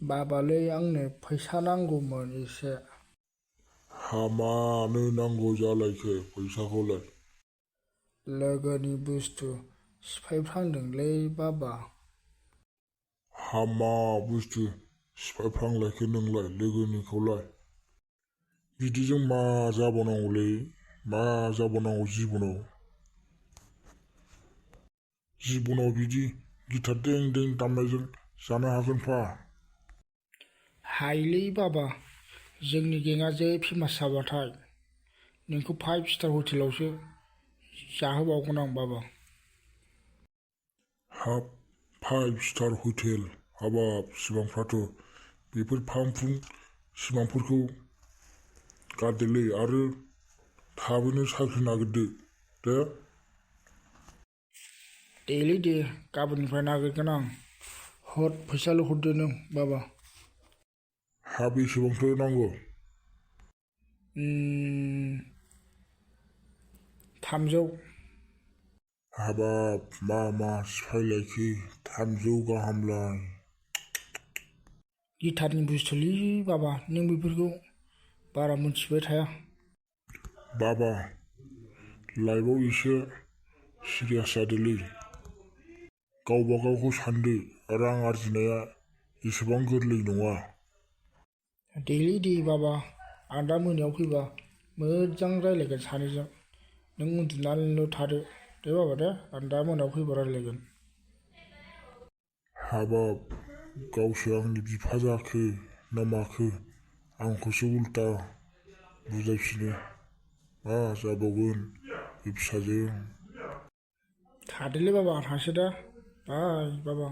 बाबालै आंनो फैसा नांगौमोन एसे। मानो नांगौ जालायखो फैसाखौलाय? लोगोनि बुस्थु सिफायफ्लांदोंलै बाबा। मा बुस्थु सिफायफ्लांलायखो नोंलाय लोगोनिखौलाय? बिदिजों मा जाबावनांगौलै? मा जाबावनांगौ जिबनाव? जिबनाव बिदि गिटार दें दें दामनायजों जानो हागोनफा? हायोलै बाबा, जोंनि गेंआ जै फेमास जाबाथाय नोंखौ 5 स्टार हटेलावसो जाहोबावगोन आं बाबा। 5 स्टार हटेल? हाबाब सिमांफ्राथ'। बेफोर फांफुं सिमांफोरखौ गारदोलै आरो थाबैनो साख्रि नागिरदो दे। देलै दे, गाबोननिफ्राय नागिरगोन आं। फैसाल' हरदो नों बाबा। बेसेबांथो नांगौ? 300। हाबाब मा सिफायलायखो 300 गाहामलाय? गिटारनि बुस्थुलै बाबा, नों बेफोरखौ बारा मोनथिबाय थाया। बाबा, लाइफआव एसे सिरियास जादोलै। गावबा गावखौ सानदो, रां आरजिनाया एसेबां गोरलै नङा। देलै दे बाबा, आं दा मोनायाव फैबा मोजां रायज्लायगोन सानैजों। नों उन्दुनानैल' थादो दे बाबा दे, आं दा मोनायाव फैबा रायज्लायगोन। हाबाब, गावसो आंनि बिफा जाखो ना माखो? आंखौसो उल्टा बुजायफिनो। मा जाबावगोन बे फिसाजों? थादोलै बाबा, आं थांसै दे। बाय बाबा।